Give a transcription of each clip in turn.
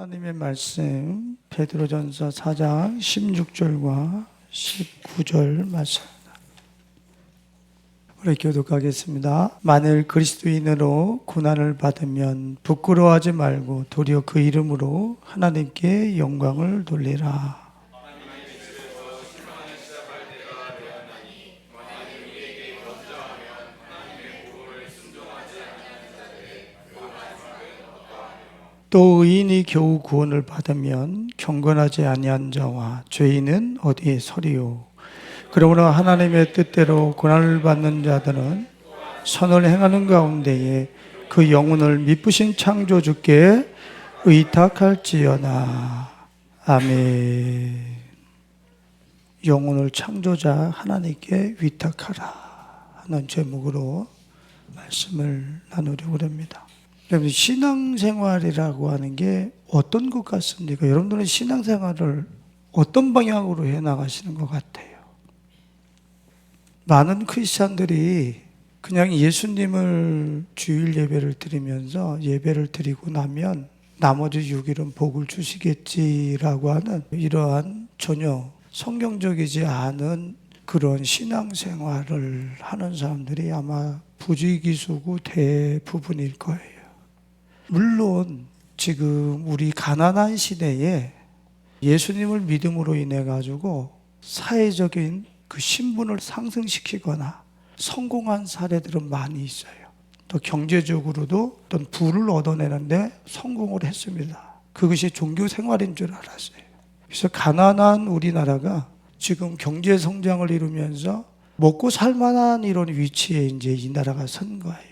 하나님의 말씀 베드로전서 4장 16절과 19절 말씀입니다. 우리 교독하겠습니다. 만일 그리스도인으로 고난을 받으면 부끄러워하지 말고 도리어 그 이름으로 하나님께 영광을 돌리라. 또 의인이 겨우 구원을 받으면 경건하지 아니한 자와 죄인은 어디에 서리요. 그러므로 하나님의 뜻대로 고난을 받는 자들은 선을 행하는 가운데에 그 영혼을 미쁘신 창조주께 의탁할지어다. 아멘. 영혼을 창조자 하나님께 위탁하라 하는 제목으로 말씀을 나누려고 합니다. 신앙생활이라고 하는 게 어떤 것 같습니까? 여러분들은 신앙생활을 어떤 방향으로 해나가시는 것 같아요? 많은 크리스찬들이 그냥 예수님을 주일 예배를 드리면서 예배를 드리고 나면 나머지 6일은 복을 주시겠지라고 하는 이러한 전혀 성경적이지 않은 그런 신앙생활을 하는 사람들이 아마 부지기수고 대부분일 거예요. 물론 지금 우리 가난한 시대에 예수님을 믿음으로 인해 가지고 사회적인 그 신분을 상승시키거나 성공한 사례들은 많이 있어요. 또 경제적으로도 어떤 부를 얻어내는데 성공을 했습니다. 그것이 종교 생활인 줄 알았어요. 그래서 가난한 우리나라가 지금 경제 성장을 이루면서 먹고 살 만한 이런 위치에 이제 이 나라가 선 거예요.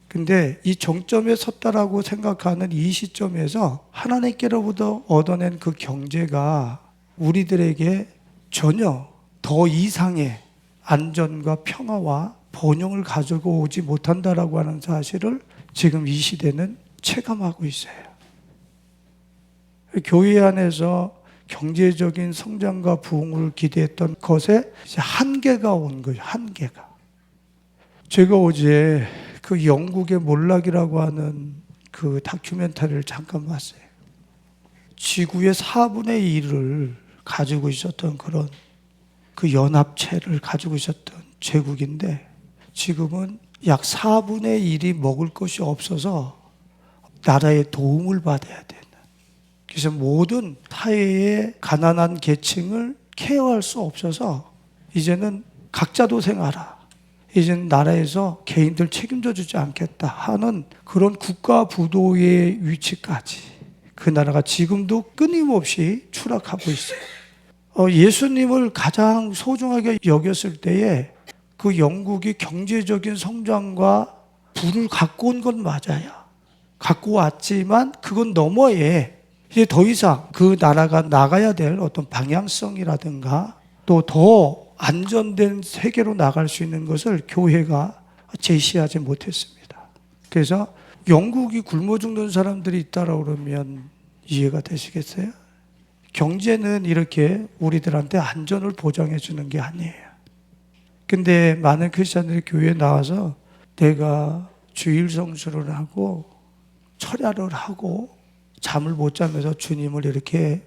근데 이 정점에 섰다라고 생각하는 이 시점에서 하나님께로부터 얻어낸 그 경제가 우리들에게 전혀 더 이상의 안전과 평화와 번영을 가지고 오지 못한다라고 하는 사실을 지금 이 시대는 체감하고 있어요. 교회 안에서 경제적인 성장과 부흥을 기대했던 것에 이제 한계가 온 거예요. 한계가. 제가 어제 그 영국의 몰락이라고 하는 그 다큐멘터리를 잠깐 봤어요. 지구의 4분의 1을 가지고 있었던 그런 그 연합체를 가지고 있었던 제국인데 지금은 약 4분의 1이 먹을 것이 없어서 나라의 도움을 받아야 되는, 그래서 모든 사회의 가난한 계층을 케어할 수 없어서 이제는 각자 도생하라, 이제는 나라에서 개인들 책임져 주지 않겠다 하는 그런 국가 부도의 위치까지 그 나라가 지금도 끊임없이 추락하고 있어요. 예수님을 가장 소중하게 여겼을 때에 그 영국이 경제적인 성장과 부를 갖고 온 건 맞아요. 갖고 왔지만 그건 너머에 이제 더 이상 그 나라가 나가야 될 어떤 방향성이라든가 또 더 안전된 세계로 나갈 수 있는 것을 교회가 제시하지 못했습니다. 그래서 영국이 굶어 죽는 사람들이 있다라고 그러면 이해가 되시겠어요? 경제는 이렇게 우리들한테 안전을 보장해 주는 게 아니에요. 근데 많은 크리스찬들이 교회에 나와서 내가 주일 성수를 하고 철야를 하고 잠을 못 자면서 주님을 이렇게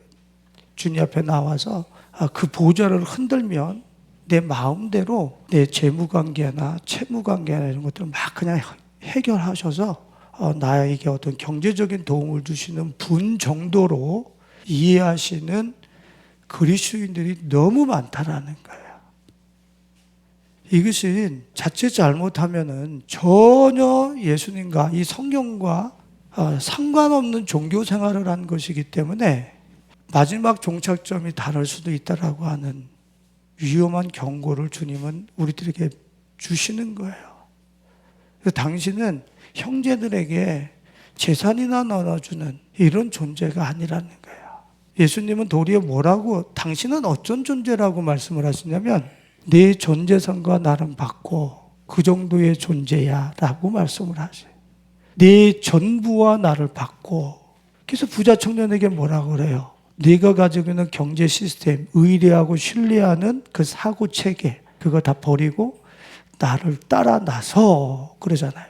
주님 앞에 나와서 그 보좌를 흔들면 내 마음대로 내 재무관계나 채무관계나 이런 것들을 막 그냥 해결하셔서 나에게 어떤 경제적인 도움을 주시는 분 정도로 이해하시는 그리스도인들이 너무 많다라는 거예요. 이것은 자칫 잘못하면은 전혀 예수님과 이 성경과 상관없는 종교 생활을 한 것이기 때문에 마지막 종착점이 다를 수도 있다라고 하는 위험한 경고를 주님은 우리들에게 주시는 거예요. 그래서 당신은 형제들에게 재산이나 나눠주는 이런 존재가 아니라는 거예요. 예수님은 도리어 뭐라고, 당신은 어쩐 존재라고 말씀을 하시냐면 내 전 재산과 나름 받고 그 정도의 존재야 라고 말씀을 하세요. 내 전부와 나를 받고. 그래서 부자 청년에게 뭐라고 그래요? 네가 가지고 있는 경제 시스템, 의뢰하고 신뢰하는 그 사고 체계, 그거 다 버리고 나를 따라 나서 그러잖아요.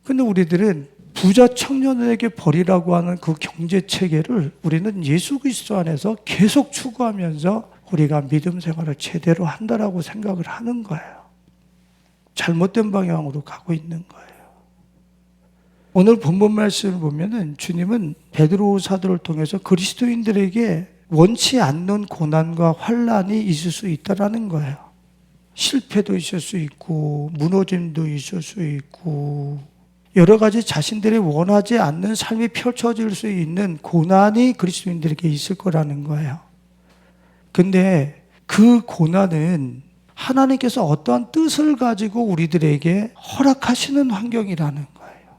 근데 우리들은 부자 청년에게 벌이라고 하는 그 경제 체계를 우리는 예수 그리스도 안에서 계속 추구하면서 우리가 믿음 생활을 제대로 한다라고 생각을 하는 거예요. 잘못된 방향으로 가고 있는 거예요. 오늘 본문 말씀을 보면은 주님은 베드로 사도를 통해서 그리스도인들에게 원치 않는 고난과 환난이 있을 수 있다라는 거예요. 실패도 있을 수 있고 무너짐도 있을 수 있고 여러 가지 자신들이 원하지 않는 삶이 펼쳐질 수 있는 고난이 그리스도인들에게 있을 거라는 거예요. 근데 그 고난은 하나님께서 어떠한 뜻을 가지고 우리들에게 허락하시는 환경이라는 거예요.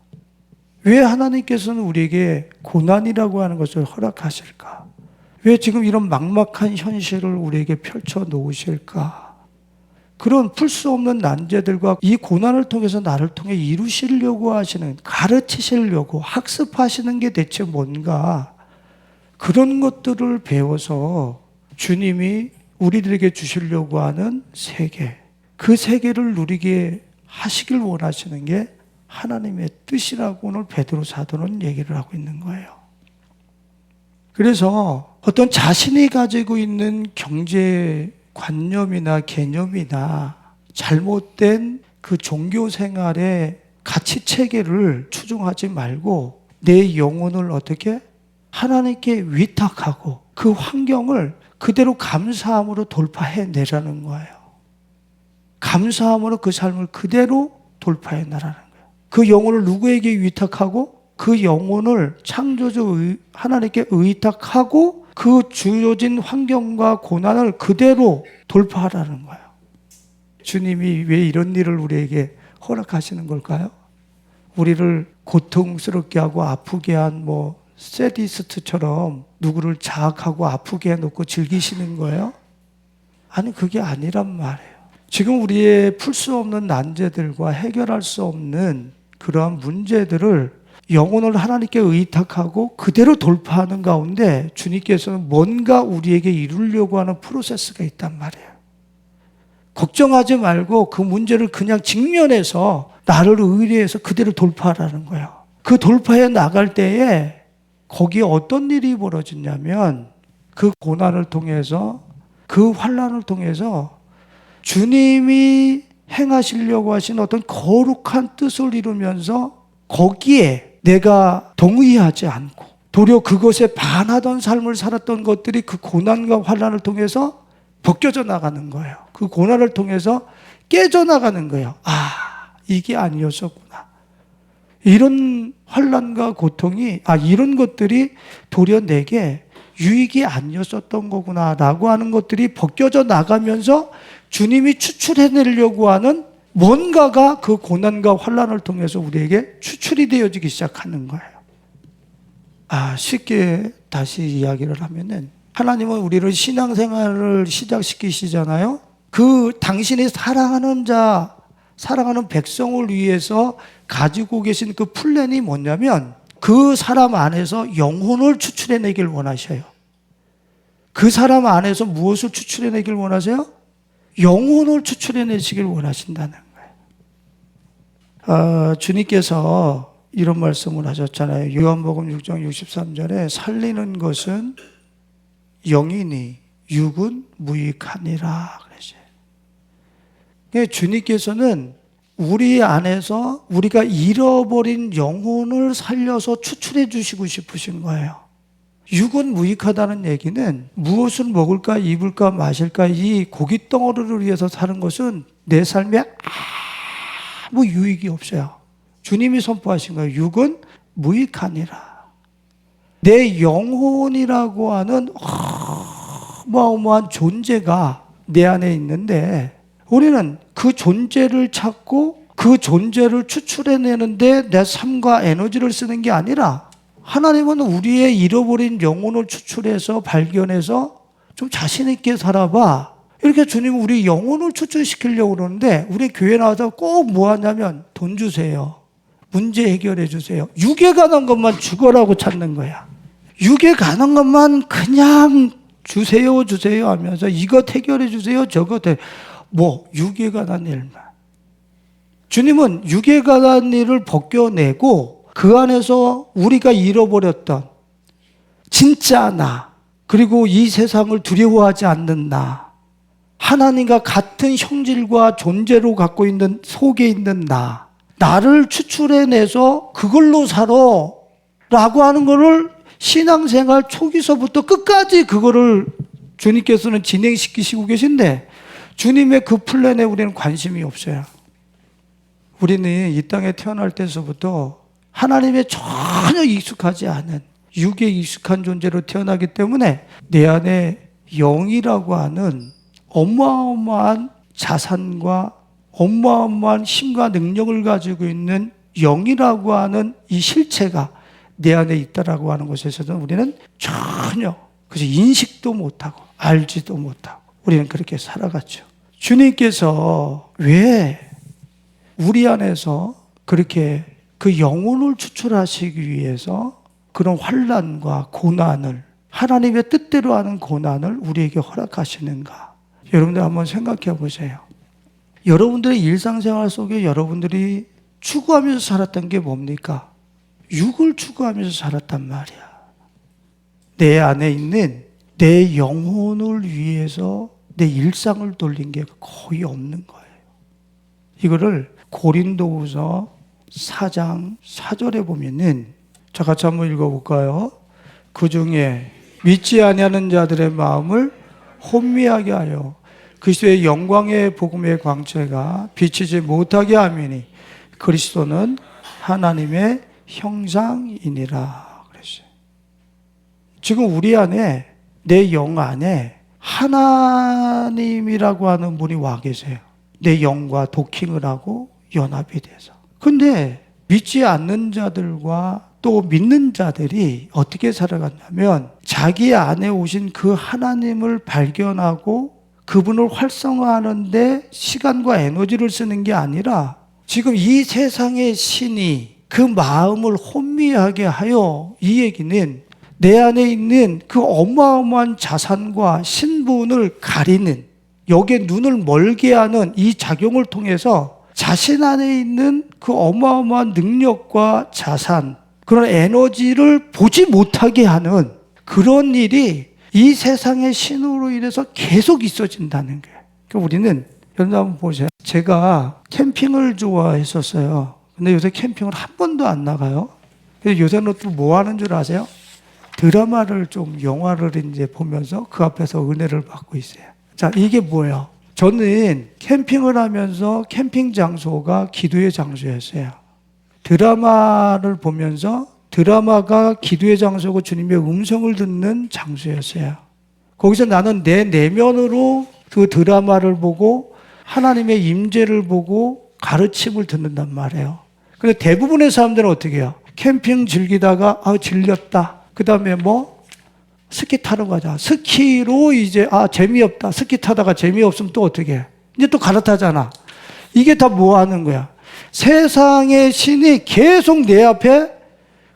왜 하나님께서는 우리에게 고난이라고 하는 것을 허락하실까? 왜 지금 이런 막막한 현실을 우리에게 펼쳐 놓으실까? 그런 풀 수 없는 난제들과 이 고난을 통해서 나를 통해 이루시려고 하시는, 가르치시려고 학습하시는 게 대체 뭔가, 그런 것들을 배워서 주님이 우리들에게 주시려고 하는 세계, 그 세계를 누리게 하시길 원하시는 게 하나님의 뜻이라고 오늘 베드로 사도는 얘기를 하고 있는 거예요. 그래서 어떤 자신이 가지고 있는 경제 관념이나 개념이나 잘못된 그 종교 생활의 가치 체계를 추종하지 말고 내 영혼을 어떻게 하나님께 위탁하고 그 환경을 그대로 감사함으로 돌파해 내라는 거예요. 감사함으로 그 삶을 그대로 돌파해 나라는 거예요. 그 영혼을 누구에게 위탁하고 그 영혼을 창조주 하나님께 의탁하고 그 주어진 환경과 고난을 그대로 돌파하라는 거예요. 주님이 왜 이런 일을 우리에게 허락하시는 걸까요? 우리를 고통스럽게 하고 아프게 한 세디스트처럼 누구를 자학하고 아프게 해놓고 즐기시는 거예요? 아니, 그게 아니란 말이에요. 지금 우리의 풀 수 없는 난제들과 해결할 수 없는 그러한 문제들을 영혼을 하나님께 의탁하고 그대로 돌파하는 가운데 주님께서는 뭔가 우리에게 이루려고 하는 프로세스가 있단 말이에요. 걱정하지 말고 그 문제를 그냥 직면해서 나를 의뢰해서 그대로 돌파하라는 거예요. 그 돌파해 나갈 때에 거기에 어떤 일이 벌어지냐면 그 고난을 통해서 그 환난을 통해서 주님이 행하시려고 하신 어떤 거룩한 뜻을 이루면서 거기에 내가 동의하지 않고 도리어 그것에 반하던 삶을 살았던 것들이 그 고난과 환난을 통해서 벗겨져 나가는 거예요. 그 고난을 통해서 깨져나가는 거예요. 아, 이게 아니었었구나. 이런 환난과 고통이, 이런 것들이 도리어 내게 유익이 아니었었던 거구나 라고 하는 것들이 벗겨져 나가면서 주님이 추출해내려고 하는 뭔가가 그 고난과 환난을 통해서 우리에게 추출이 되어지기 시작하는 거예요. 쉽게 다시 이야기를 하면은 하나님은 우리를 신앙생활을 시작시키시잖아요. 그 당신이 사랑하는 자, 사랑하는 백성을 위해서 가지고 계신 그 플랜이 뭐냐면 그 사람 안에서 영혼을 추출해내길 원하셔요. 그 사람 안에서 무엇을 추출해내길 원하세요? 영혼을 추출해내시길 원하신다는 거예요. 주님께서 이런 말씀을 하셨잖아요. 요한복음 6장 63절에 살리는 것은 영이니 육은 무익하니라 그러죠. 주님께서는 우리 안에서 우리가 잃어버린 영혼을 살려서 추출해 주시고 싶으신 거예요. 육은 무익하다는 얘기는 무엇을 먹을까 입을까 마실까 이 고깃 덩어리를 위해서 사는 것은 내 삶에 아무 유익이 없어요. 주님이 선포하신 거예요. 육은 무익하니라. 내 영혼이라고 하는 어마어마한 존재가 내 안에 있는데 우리는 그 존재를 찾고 그 존재를 추출해내는데 내 삶과 에너지를 쓰는 게 아니라 하나님은 우리의 잃어버린 영혼을 추출해서 발견해서 좀 자신 있게 살아봐. 이렇게 주님은 우리 영혼을 추출시키려고 그러는데 우리 교회 나와서 꼭 뭐 하냐면 돈 주세요. 문제 해결해 주세요. 육에 관한 것만 죽어라고 찾는 거야. 육에 관한 것만 그냥 주세요 하면서 이것 해결해 주세요. 저것 육에 관한 일만. 주님은 육에 관한 일을 벗겨내고 그 안에서 우리가 잃어버렸던 진짜 나, 그리고 이 세상을 두려워하지 않는 나, 하나님과 같은 형질과 존재로 갖고 있는 속에 있는 나를 추출해내서 그걸로 살아 라고 하는 거를 신앙생활 초기서부터 끝까지 그거를 주님께서는 진행시키시고 계신데, 주님의 그 플랜에 우리는 관심이 없어요. 우리는 이 땅에 태어날 때서부터 하나님의 전혀 익숙하지 않은 육에 익숙한 존재로 태어나기 때문에 내 안에 영이라고 하는 어마어마한 자산과 어마어마한 힘과 능력을 가지고 있는 영이라고 하는 이 실체가 내 안에 있다라고 하는 것에서는 우리는 전혀 그래서 인식도 못하고 알지도 못하고 우리는 그렇게 살아갔죠. 주님께서 왜 우리 안에서 그렇게 그 영혼을 추출하시기 위해서 그런 환난과 고난을, 하나님의 뜻대로 하는 고난을 우리에게 허락하시는가? 여러분들 한번 생각해 보세요. 여러분들의 일상생활 속에 여러분들이 추구하면서 살았던 게 뭡니까? 육을 추구하면서 살았단 말이야. 내 안에 있는 내 영혼을 위해서 내 일상을 돌린 게 거의 없는 거예요. 이거를 고린도후서 4장 4절에 보면은, 자, 같이 한번 읽어볼까요? 그 중에 믿지 아니하는 자들의 마음을 혼미하게 하여 그리스도의 영광의 복음의 광채가 비치지 못하게 하미니 그리스도는 하나님의 형상이니라 그랬어요. 지금 우리 안에, 내 영 안에 하나님이라고 하는 분이 와 계세요. 내 영과 도킹을 하고 연합이 돼서. 근데 믿지 않는 자들과 또 믿는 자들이 어떻게 살아갔냐면, 자기 안에 오신 그 하나님을 발견하고 그분을 활성화하는데 시간과 에너지를 쓰는 게 아니라, 지금 이 세상의 신이 그 마음을 혼미하게 하여, 이 얘기는 내 안에 있는 그 어마어마한 자산과 신분을 가리는, 여기에 눈을 멀게 하는 이 작용을 통해서 자신 안에 있는 그 어마어마한 능력과 자산, 그런 에너지를 보지 못하게 하는 그런 일이 이 세상의 신으로 인해서 계속 있어진다는 거예요. 그러니까 우리는, 여러분 한번 보세요. 제가 캠핑을 좋아했었어요. 근데 요새 캠핑을 한 번도 안 나가요. 그래서 요새는 또 뭐 하는 줄 아세요? 드라마를 좀, 영화를 이제 보면서 그 앞에서 은혜를 받고 있어요. 자, 이게 뭐예요? 저는 캠핑을 하면서 캠핑 장소가 기도의 장소였어요. 드라마를 보면서 드라마가 기도의 장소고 주님의 음성을 듣는 장소였어요. 거기서 나는 내 내면으로 그 드라마를 보고 하나님의 임재를 보고 가르침을 듣는단 말이에요. 근데 대부분의 사람들은 어떻게 해요? 캠핑 즐기다가 질렸다. 그 다음에 스키 타러 가자. 스키로 이제 재미없다. 스키 타다가 재미없으면 또 어떻게 해? 이제 또 갈아타잖아. 이게 다 뭐 하는 거야? 세상의 신이 계속 내 앞에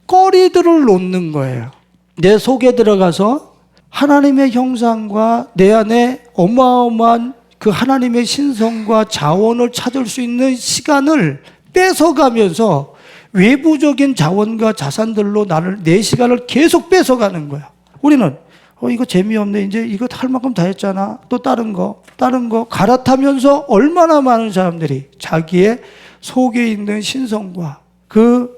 거리들을 놓는 거예요. 내 속에 들어가서 하나님의 형상과 내 안에 어마어마한 그 하나님의 신성과 자원을 찾을 수 있는 시간을 뺏어가면서 외부적인 자원과 자산들로 내 시간을 계속 뺏어가는 거야. 우리는 이거 재미없네. 이제 이거 할 만큼 다 했잖아. 또 다른 거 갈아타면서 얼마나 많은 사람들이 자기의 속에 있는 신성과 그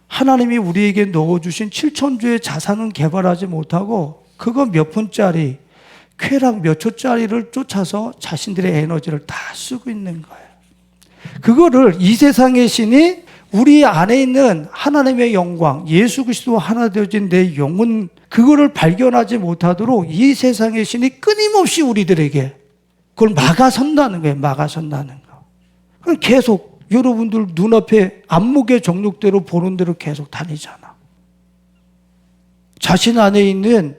하나님이 우리에게 넣어주신 7천주의 자산은 개발하지 못하고 그거 몇 분짜리 쾌락 몇 초짜리를 쫓아서 자신들의 에너지를 다 쓰고 있는 거예요. 그거를 이 세상의 신이 우리 안에 있는 하나님의 영광, 예수 그리스도와 하나 되어진 내 영혼, 그거를 발견하지 못하도록 이 세상의 신이 끊임없이 우리들에게 그걸 막아선다는 거예요. 막아선다는 거. 계속 여러분들 눈앞에 안목의 정욕대로 보는 대로 계속 다니잖아. 자신 안에 있는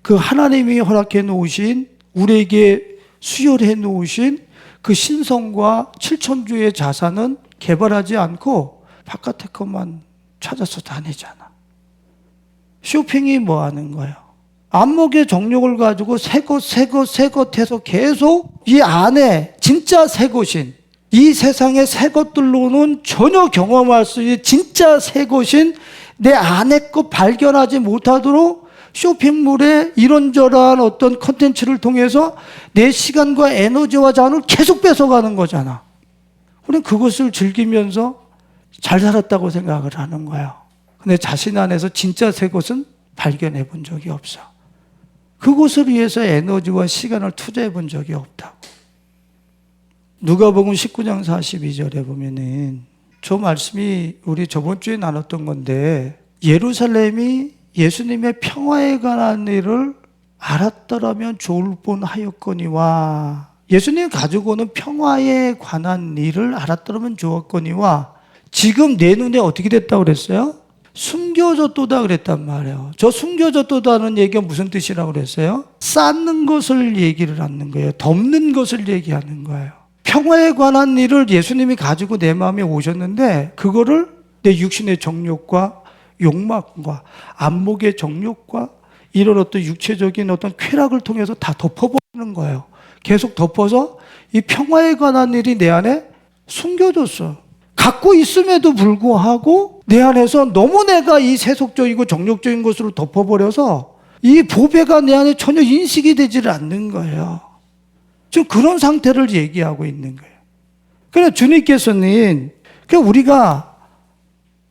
그 하나님이 허락해 놓으신, 우리에게 수혈해 놓으신 그 신성과 7천주의 자산은 개발하지 않고 바깥에 것만 찾아서 다니잖아. 쇼핑이 뭐 하는 거예요? 안목의 정욕을 가지고 새 것 해서 계속 이 안에 진짜 새 것인 이 세상의 새 것들로는 전혀 경험할 수 있는 진짜 새 것인 내 안에 것 발견하지 못하도록 쇼핑몰에 이런저런 어떤 컨텐츠를 통해서 내 시간과 에너지와 자원을 계속 뺏어가는 거잖아. 우리는 그것을 즐기면서 잘 살았다고 생각을 하는 거예요. 근데 자신 안에서 진짜 새 것은 발견해 본 적이 없어. 그것을 위해서 에너지와 시간을 투자해 본 적이 없다고. 누가복음 19장 42절에 보면은 저 말씀이 우리 저번 주에 나눴던 건데, 예루살렘이 예수님의 평화에 관한 일을 알았더라면 좋을 뻔하였거니와, 예수님이 가지고 오는 평화에 관한 일을 알았더라면 좋았거니와, 지금 내 눈에 어떻게 됐다고 그랬어요? 숨겨졌도다 그랬단 말이에요. 저 숨겨졌도다는 얘기가 무슨 뜻이라고 그랬어요? 쌓는 것을 얘기를 하는 거예요. 덮는 것을 얘기하는 거예요. 평화에 관한 일을 예수님이 가지고 내 마음에 오셨는데, 그거를 내 육신의 정욕과 욕망과 안목의 정욕과 이런 어떤 육체적인 어떤 쾌락을 통해서 다 덮어버리는 거예요. 계속 덮어서 이 평화에 관한 일이 내 안에 숨겨졌어. 갖고 있음에도 불구하고 내 안에서 너무 내가 이 세속적이고 정욕적인 것으로 덮어버려서 이 보배가 내 안에 전혀 인식이 되지를 않는 거예요. 지금 그런 상태를 얘기하고 있는 거예요. 그래서 주님께서는 우리가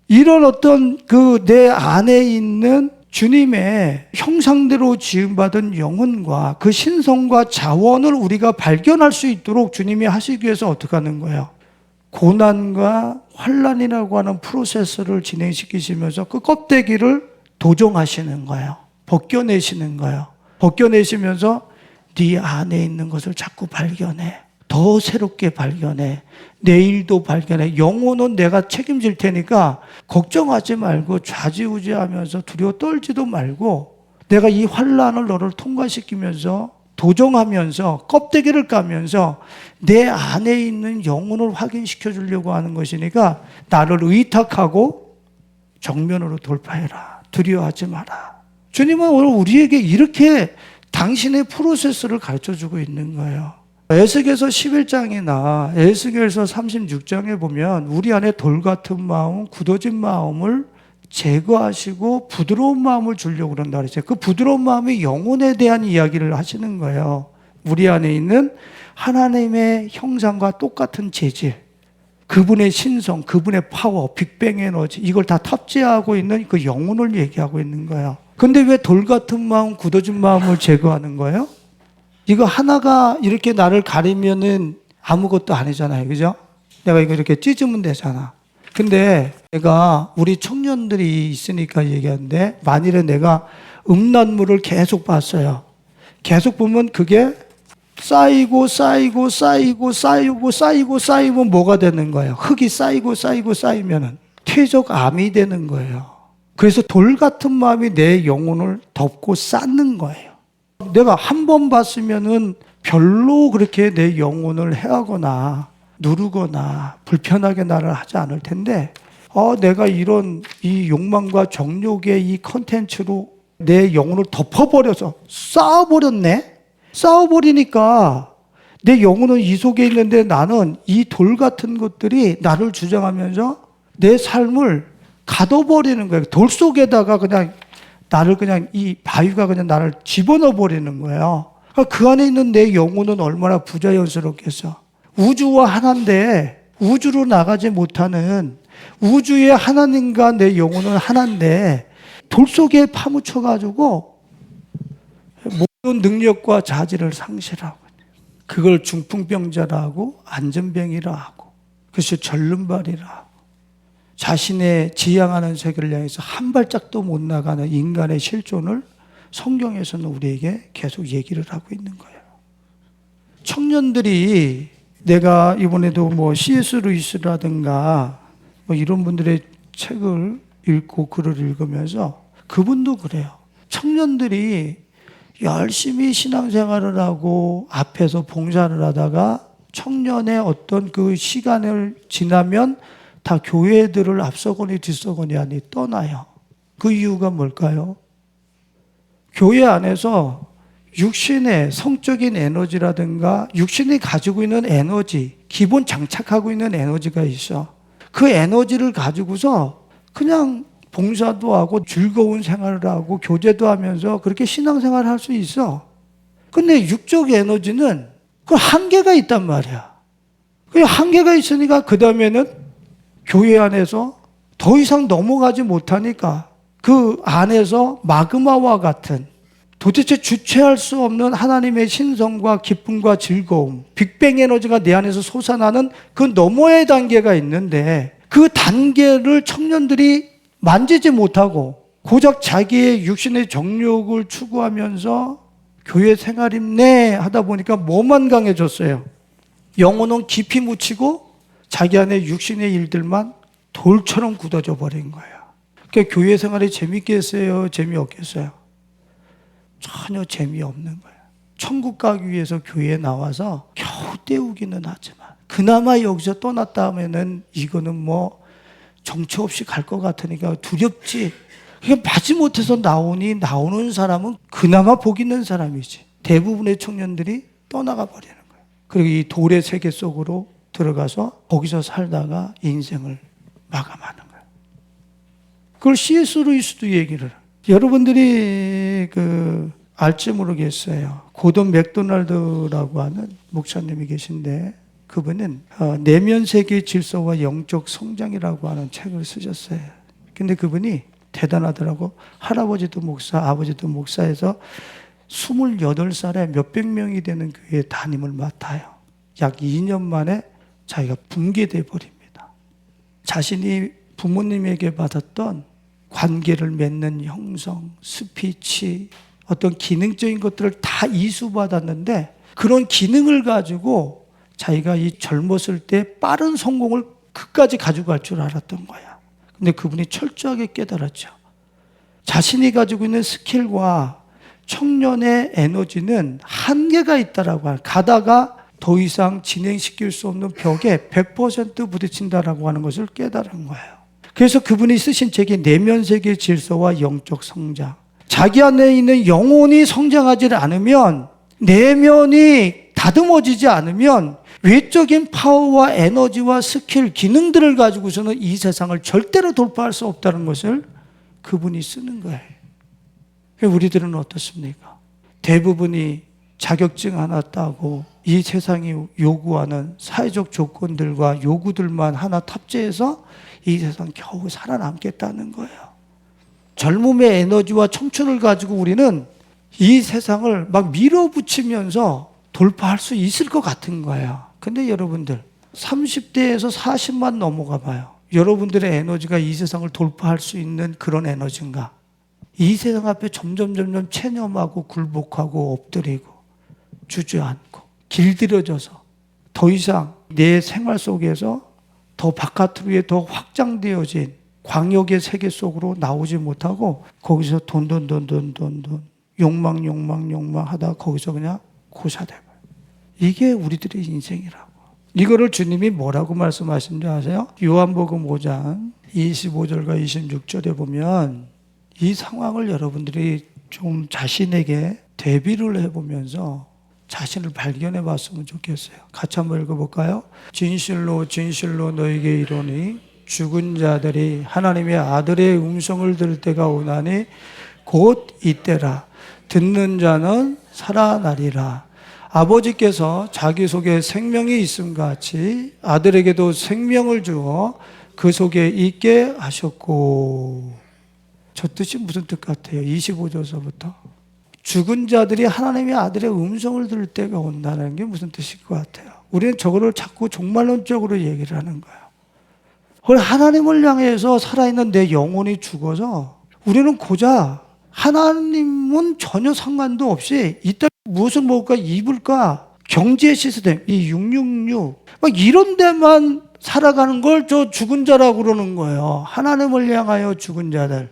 이런 어떤 그 내 안에 있는 주님의 형상대로 지음받은 영혼과 그 신성과 자원을 우리가 발견할 수 있도록 주님이 하시기 위해서 어떻게 하는 거예요? 고난과 환난이라고 하는 프로세스를 진행시키시면서 그 껍데기를 도정하시는 거예요. 벗겨내시는 거예요. 벗겨내시면서 네 안에 있는 것을 자꾸 발견해. 더 새롭게 발견해. 내일도 발견해. 영혼은 내가 책임질 테니까 걱정하지 말고 좌지우지하면서 두려워 떨지도 말고, 내가 이 환난을 너를 통과시키면서 도정하면서 껍데기를 까면서 내 안에 있는 영혼을 확인시켜 주려고 하는 것이니까 나를 의탁하고 정면으로 돌파해라. 두려워하지 마라. 주님은 오늘 우리에게 이렇게 당신의 프로세스를 가르쳐주고 있는 거예요. 에스겔서 11장이나 에스겔서 36장에 보면 우리 안에 돌 같은 마음, 굳어진 마음을 제거하시고 부드러운 마음을 주려고 그런다 그랬어요. 그 부드러운 마음이 영혼에 대한 이야기를 하시는 거예요. 우리 안에 있는 하나님의 형상과 똑같은 재질, 그분의 신성, 그분의 파워, 빅뱅 에너지, 이걸 다 탑재하고 있는 그 영혼을 얘기하고 있는 거예요. 근데 왜 돌 같은 마음, 굳어진 마음을 제거하는 거예요? 이거 하나가 이렇게 나를 가리면은 아무것도 아니잖아요. 그죠? 내가 이거 이렇게 찢으면 되잖아. 근데 내가 우리 청년들이 있으니까 얘기하는데, 만일에 내가 음란물을 계속 봤어요. 계속 보면 그게 쌓이고 쌓이면 뭐가 되는 거예요? 흙이 쌓이면은 퇴적암이 되는 거예요. 그래서 돌 같은 마음이 내 영혼을 덮고 쌓는 거예요. 내가 한 번 봤으면은 별로 그렇게 내 영혼을 해하거나 누르거나 불편하게 나를 하지 않을 텐데, 내가 이런 이 욕망과 정욕의 이 컨텐츠로 내 영혼을 덮어버려서 쌓아버렸네? 쌓아버리니까 내 영혼은 이 속에 있는데 나는 이 돌 같은 것들이 나를 주장하면서 내 삶을 가둬버리는 거예요. 돌 속에다가 그냥 나를 그냥 이 바위가 그냥 나를 집어넣어 버리는 거예요. 그 안에 있는 내 영혼은 얼마나 부자연스럽겠어. 우주와 하나인데, 우주로 나가지 못하는 우주의 하나님과 내 영혼은 하나인데 돌 속에 파묻혀가지고 모든 능력과 자질을 상실하고, 그걸 중풍병자라 하고 안전병이라 하고, 그것이 절름발이라 하고, 자신의 지향하는 세계를 향해서 한 발짝도 못 나가는 인간의 실존을 성경에서는 우리에게 계속 얘기를 하고 있는 거예요. 청년들이, 내가 이번에도 C.S. 루이스라든가 이런 분들의 책을 읽고 글을 읽으면서 그분도 그래요. 청년들이 열심히 신앙생활을 하고 앞에서 봉사를 하다가 청년의 어떤 그 시간을 지나면 다 교회들을 앞서거니 뒤서거니 하니 떠나요. 그 이유가 뭘까요? 교회 안에서 육신의 성적인 에너지라든가 육신이 가지고 있는 에너지, 기본 장착하고 있는 에너지가 있어. 그 에너지를 가지고서 그냥 봉사도 하고 즐거운 생활을 하고 교제도 하면서 그렇게 신앙생활을 할 수 있어. 근데 육적 에너지는 그 한계가 있단 말이야. 그 한계가 있으니까 그 다음에는 교회 안에서 더 이상 넘어가지 못하니까 그 안에서 마그마와 같은 도대체 주체할 수 없는 하나님의 신성과 기쁨과 즐거움, 빅뱅 에너지가 내 안에서 솟아나는 그 너머의 단계가 있는데 그 단계를 청년들이 만지지 못하고 고작 자기의 육신의 정욕을 추구하면서 교회 생활임내 하다 보니까 뭐만 강해졌어요? 영혼은 깊이 묻히고 자기 안에 육신의 일들만 돌처럼 굳어져 버린 거예요. 그러니까 교회 생활이 재밌겠어요? 재미없겠어요? 전혀 재미없는 거예요. 천국 가기 위해서 교회에 나와서 겨우 때우기는 하지만 그나마 여기서 떠났다 하면은 이거는 뭐 정처 없이 갈 것 같으니까 두렵지. 그게 마지못해서 나오는 사람은 그나마 복 있는 사람이지. 대부분의 청년들이 떠나가 버리는 거예요. 그리고 이 돌의 세계 속으로 들어가서 거기서 살다가 인생을 마감하는 거예요. 그걸 C.S. 루이스도 얘기를. 여러분들이 알지 모르겠어요. 고든 맥도날드라고 하는 목사님이 계신데 그분은 내면 세계의 질서와 영적 성장이라고 하는 책을 쓰셨어요. 근데 그분이 대단하더라고. 할아버지도 목사, 아버지도 목사해서 28살에 몇백 명이 되는 교회 담임을 맡아요. 약 2년 만에 자기가 붕괴돼 버립니다. 자신이 부모님에게 받았던 관계를 맺는 형성, 스피치, 어떤 기능적인 것들을 다 이수받았는데 그런 기능을 가지고 자기가 이 젊었을 때 빠른 성공을 끝까지 가져갈 줄 알았던 거야. 근데 그분이 철저하게 깨달았죠. 자신이 가지고 있는 스킬과 청년의 에너지는 한계가 있다라고 하는, 가다가 더 이상 진행시킬 수 없는 벽에 100% 부딪힌다라고 하는 것을 깨달은 거예요. 그래서 그분이 쓰신 책이 내면 세계의 질서와 영적 성장. 자기 안에 있는 영혼이 성장하지 않으면, 내면이 다듬어지지 않으면 외적인 파워와 에너지와 스킬, 기능들을 가지고서는 이 세상을 절대로 돌파할 수 없다는 것을 그분이 쓰는 거예요. 우리들은 어떻습니까? 대부분이 자격증 하나 따고 이 세상이 요구하는 사회적 조건들과 요구들만 하나 탑재해서 이 세상 겨우 살아남겠다는 거예요. 젊음의 에너지와 청춘을 가지고 우리는 이 세상을 막 밀어붙이면서 돌파할 수 있을 것 같은 거예요. 근데 여러분들 30대에서 40만 넘어가 봐요. 여러분들의 에너지가 이 세상을 돌파할 수 있는 그런 에너지인가? 이 세상 앞에 점점 체념하고 굴복하고 엎드리고 주저앉고 길들여져서 더 이상 내 생활 속에서 더 바깥으로 더 확장되어진 광역의 세계 속으로 나오지 못하고 거기서 돈 욕망 하다가 거기서 그냥 고사되고, 이게 우리들의 인생이라고. 이거를 주님이 뭐라고 말씀하신 줄 아세요? 요한복음 5장 25절과 26절에 보면 이 상황을 여러분들이 좀 자신에게 대비를 해보면서 자신을 발견해 봤으면 좋겠어요. 같이 한번 읽어볼까요? 진실로 너에게 이르노니 죽은 자들이 하나님의 아들의 음성을 들을 때가 오나니 곧 이때라. 듣는 자는 살아나리라. 아버지께서 자기 속에 생명이 있음 같이 아들에게도 생명을 주어 그 속에 있게 하셨고. 저 뜻이 무슨 뜻 같아요? 25절서부터 죽은 자들이 하나님의 아들의 음성을 들을 때가 온다는 게 무슨 뜻일 것 같아요? 우리는 저거를 자꾸 종말론적으로 얘기를 하는 거예요. 하나님을 향해서 살아있는 내 영혼이 죽어서 우리는 고작 하나님은 전혀 상관도 없이 이따 무엇을 먹을까, 입을까, 경제 시스템, 이 666, 막 이런 데만 살아가는 걸 저 죽은 자라고 그러는 거예요. 하나님을 향하여 죽은 자들,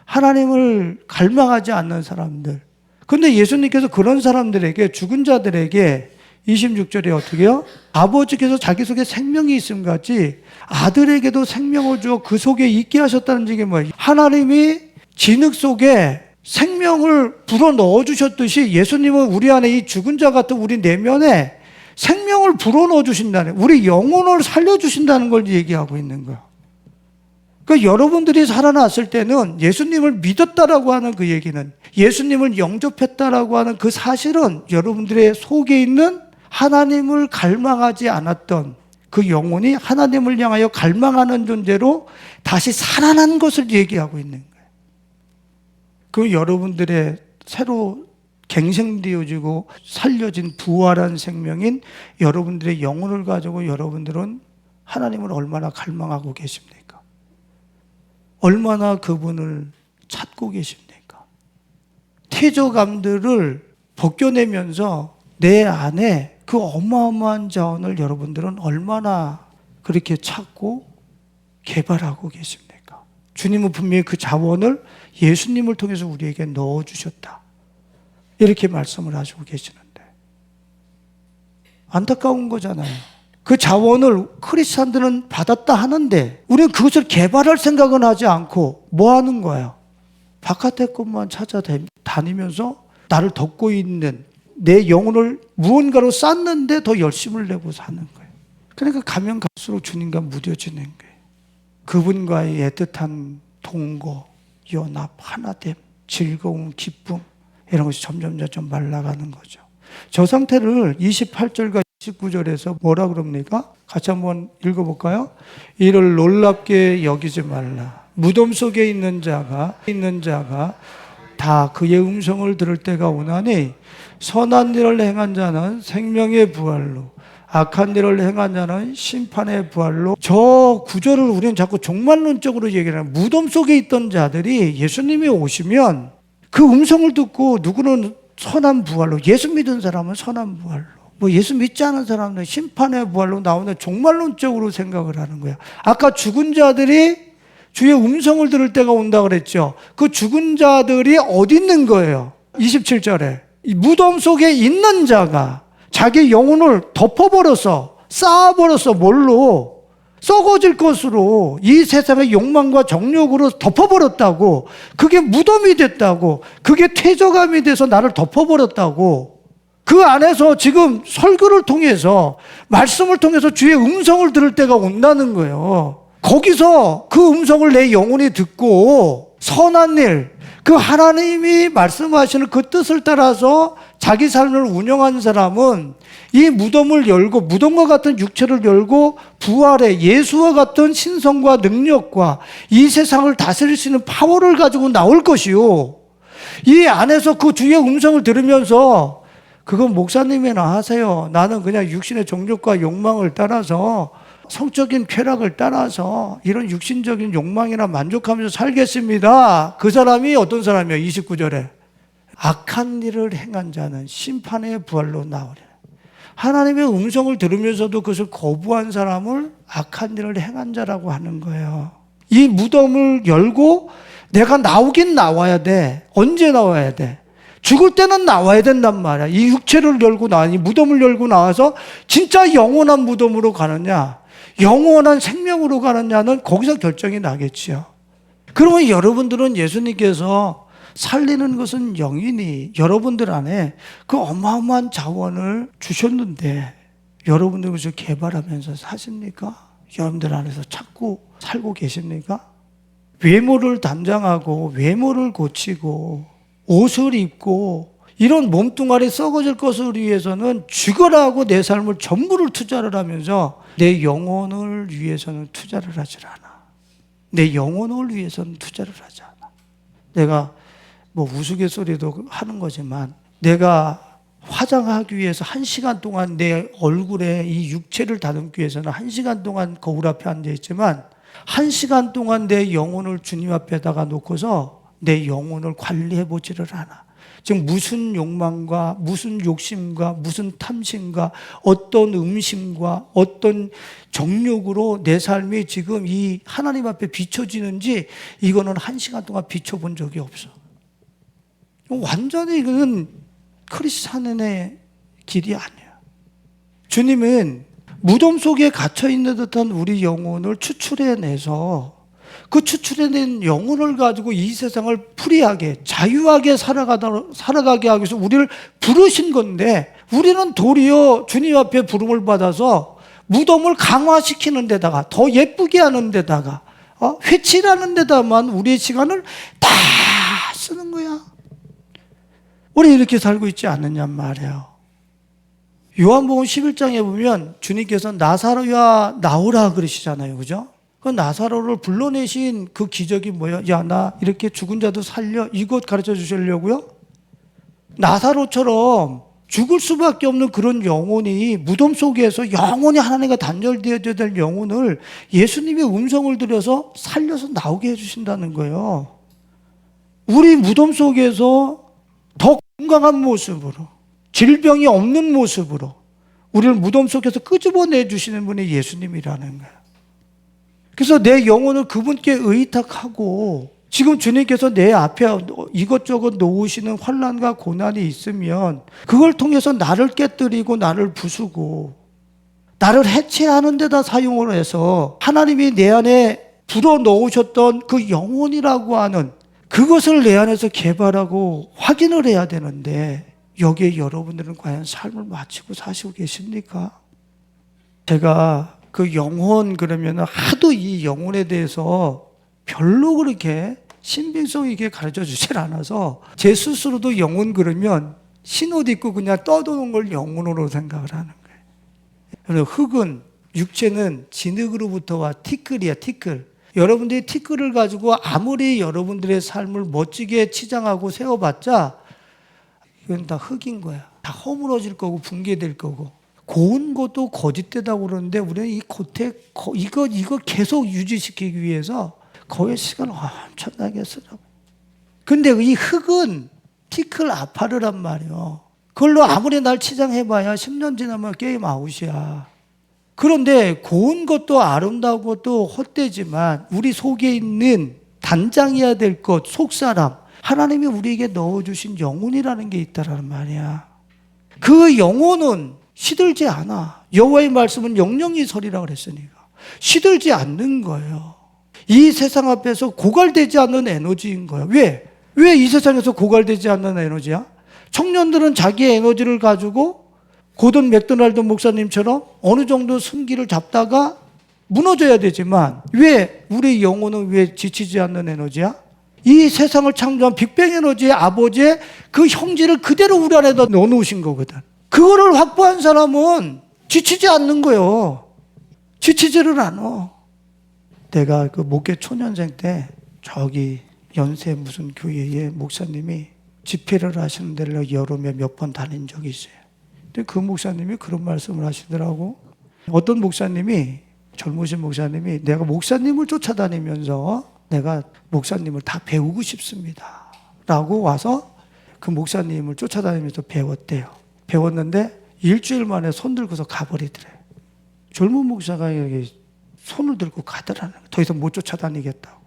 하나님을 갈망하지 않는 사람들. 근데 예수님께서 그런 사람들에게, 죽은 자들에게 26절에 어떻게 해요? 아버지께서 자기 속에 생명이 있음 같이 아들에게도 생명을 주어 그 속에 있게 하셨다는 얘기 뭐예요? 하나님이 진흙 속에 생명을 불어 넣어 주셨듯이 예수님은 우리 안에 이 죽은 자 같은 우리 내면에 생명을 불어 넣어 주신다는, 우리 영혼을 살려 주신다는 걸 얘기하고 있는 거야. 그러니까 여러분들이 살아났을 때는 예수님을 믿었다라고 하는 그 얘기는, 예수님을 영접했다라고 하는 그 사실은 여러분들의 속에 있는 하나님을 갈망하지 않았던 그 영혼이 하나님을 향하여 갈망하는 존재로 다시 살아난 것을 얘기하고 있는 거예요. 그 여러분들의 새로 갱생되어지고 살려진 부활한 생명인 여러분들의 영혼을 가지고 여러분들은 하나님을 얼마나 갈망하고 계십니까? 얼마나 그분을 찾고 계십니까? 태저감들을 벗겨내면서 내 안에 그 어마어마한 자원을 여러분들은 얼마나 그렇게 찾고 개발하고 계십니까? 주님은 분명히 그 자원을 예수님을 통해서 우리에게 넣어주셨다, 이렇게 말씀을 하시고 계시는데 안타까운 거잖아요. 그 자원을 크리스찬들은 받았다 하는데 우리는 그것을 개발할 생각은 하지 않고 뭐 하는 거예요? 바깥의 것만 찾아다니면서 나를 덮고 있는 내 영혼을 무언가로 쌓는데 더 열심을 내고 사는 거예요. 그러니까 가면 갈수록 주님과 무뎌지는 거예요. 그분과의 애틋한 동거, 연합, 하나됨, 즐거움, 기쁨, 이런 것이 점점 말라가는 거죠. 저 상태를 28절과 29절에서 뭐라 그럽니까? 같이 한번 읽어볼까요? 이를 놀랍게 여기지 말라. 무덤 속에 있는 자가 다 그의 음성을 들을 때가 오나니 선한 일을 행한 자는 생명의 부활로, 악한 일을 행한 자는 심판의 부활로. 저 구절을 우리는 자꾸 종말론적으로 얘기를 해요. 무덤 속에 있던 자들이 예수님이 오시면 그 음성을 듣고 누구는 선한 부활로, 예수 믿은 사람은 선한 부활로, 뭐 예수 믿지 않은 사람은 심판의 부활로 나오는 종말론적으로 생각을 하는 거야. 아까 죽은 자들이 주의 음성을 들을 때가 온다 그랬죠. 그 죽은 자들이 어디 있는 거예요? 27절에 이 무덤 속에 있는 자가 자기 영혼을 덮어버려서 쌓아버려서 뭘로? 썩어질 것으로, 이 세상의 욕망과 정욕으로 덮어버렸다고. 그게 무덤이 됐다고. 그게 퇴적감이 돼서 나를 덮어버렸다고. 그 안에서 지금 설교를 통해서, 말씀을 통해서 주의 음성을 들을 때가 온다는 거예요. 거기서 그 음성을 내 영혼이 듣고 선한 일, 그 하나님이 말씀하시는 그 뜻을 따라서 자기 삶을 운영하는 사람은 이 무덤을 열고, 무덤과 같은 육체를 열고 부활의 예수와 같은 신성과 능력과 이 세상을 다스릴 수 있는 파워를 가지고 나올 것이요, 이 안에서 그 주의 음성을 들으면서 그건 목사님이나 하세요, 나는 그냥 육신의 정욕과 욕망을 따라서, 성적인 쾌락을 따라서 이런 육신적인 욕망이나 만족하면서 살겠습니다. 그 사람이 어떤 사람이에요? 29절에 악한 일을 행한 자는 심판의 부활로 나오리라. 하나님의 음성을 들으면서도 그것을 거부한 사람을 악한 일을 행한 자라고 하는 거예요. 이 무덤을 열고 내가 나오긴 나와야 돼. 언제 나와야 돼? 죽을 때는 나와야 된단 말이야. 이 육체를 열고 이 무덤을 열고 나와서 진짜 영원한 무덤으로 가느냐, 영원한 생명으로 가느냐는 거기서 결정이 나겠지요. 그러면 여러분들은 예수님께서 살리는 것은 영이니 여러분들 안에 그 어마어마한 자원을 주셨는데 여러분들 그것을 개발하면서 사십니까? 여러분들 안에서 찾고 살고 계십니까? 외모를 단장하고 외모를 고치고 옷을 입고 이런 몸뚱아리 썩어질 것을 위해서는 죽어라 하고 내 삶을 전부를 투자를 하면서 내 영혼을 위해서는 투자를 하지 않아. 내 영혼을 위해서는 투자를 하지 않아. 내가 뭐 우스갯소리도 하는 거지만 내가 화장하기 위해서 1시간 동안 내 얼굴에 이 육체를 다듬기 위해서는 1시간 동안 거울 앞에 앉아있지만 1시간 동안 내 영혼을 주님 앞에다가 놓고서 내 영혼을 관리해보지를 않아. 지금 무슨 욕망과 무슨 욕심과 무슨 탐심과 어떤 음심과 어떤 정욕으로 내 삶이 지금 이 하나님 앞에 비춰지는지 이거는 1시간 동안 비춰본 적이 없어. 완전히 이건 크리스찬의 길이 아니야. 주님은 무덤 속에 갇혀있는 듯한 우리 영혼을 추출해내서 그 추출해낸 영혼을 가지고 이 세상을 프리하게 자유하게 살아가게 하기 위해서 우리를 부르신 건데, 우리는 도리어 주님 앞에 부름을 받아서 무덤을 강화시키는 데다가 더 예쁘게 하는 데다가 회칠하는 데다만 우리의 시간을 다 쓰는 거야. 우리 이렇게 살고 있지 않느냐 말이에요. 요한복음 11장에 보면 주님께서 나사로야 나오라 그러시잖아요. 그죠? 그 나사로를 불러내신 그 기적이 뭐예요? 야, 나 이렇게 죽은 자도 살려, 이것 가르쳐 주시려고요? 나사로처럼 죽을 수밖에 없는 그런 영혼이 무덤 속에서 영원히 하나님과 단절되어야 될 영혼을 예수님의 음성을 들여서 살려서 나오게 해주신다는 거예요. 우리 무덤 속에서 더 건강한 모습으로, 질병이 없는 모습으로 우리를 무덤 속에서 끄집어내 주시는 분이 예수님이라는 거예요. 그래서 내 영혼을 그분께 의탁하고, 지금 주님께서 내 앞에 이것저것 놓으시는 환난과 고난이 있으면 그걸 통해서 나를 깨뜨리고 나를 부수고 나를 해체하는 데다 사용을 해서 하나님이 내 안에 불어넣으셨던 그 영혼이라고 하는 그것을 내 안에서 개발하고 확인을 해야 되는데, 여기에 여러분들은 과연 삶을 마치고 사시고 계십니까? 제가 그 영혼 그러면 하도 이 영혼에 대해서 별로 그렇게 신빙성 있게 가르쳐 주질 않아서 제 스스로도 영혼 그러면 신옷 입고 그냥 떠도는 걸 영혼으로 생각을 하는 거예요. 그래서 흙은, 육체는 진흙으로부터와 티끌이야, 티끌. 여러분들이 티끌을 가지고 아무리 여러분들의 삶을 멋지게 치장하고 세워봤자 이건 다 흙인 거야. 다 허물어질 거고 붕괴될 거고. 고운 것도 거짓되다고 그러는데 우리는 이 겉에 이거 계속 유지시키기 위해서 거의 시간을 엄청나게 쓰라고. 근데 이 흙은 티끌 아파르란 말이에요. 그걸로 아무리 날 치장해봐야 10년 지나면 게임 아웃이야. 그런데 고운 것도 아름다운 것도 헛되지만 우리 속에 있는 단장해야 될 것, 속사람, 하나님이 우리에게 넣어주신 영혼이라는 게 있다라는 말이야. 그 영혼은 시들지 않아. 여호와의 말씀은 영영이 서리라 그랬으니까 시들지 않는 거예요. 이 세상 앞에서 고갈되지 않는 에너지인 거예요. 왜 이 세상에서 고갈되지 않는 에너지야? 청년들은 자기의 에너지를 가지고 고든 맥도날드 목사님처럼 어느 정도 승기를 잡다가 무너져야 되지만, 왜 우리 영혼은 왜 지치지 않는 에너지야? 이 세상을 창조한 빅뱅 에너지의 아버지의 그 형질을 그대로 우리 안에다 넣어놓으신 거거든. 그거를 확보한 사람은 지치지 않는 거예요. 지치지를 않아. 내가 그 목회 초년생 때 저기 연세 무슨 교회에 목사님이 집회를 하시는 데를 여름에 몇 번 다닌 적이 있어요. 근데 그 목사님이 그런 말씀을 하시더라고. 어떤 목사님이, 젊으신 목사님이, 내가 목사님을 쫓아다니면서 내가 목사님을 다 배우고 싶습니다 라고 와서 그 목사님을 쫓아다니면서 배웠대요. 배웠는데 일주일 만에 손 들고서 가버리더래. 젊은 목사가 여기 손을 들고 가더라는 거예요. 더 이상 못 쫓아다니겠다고.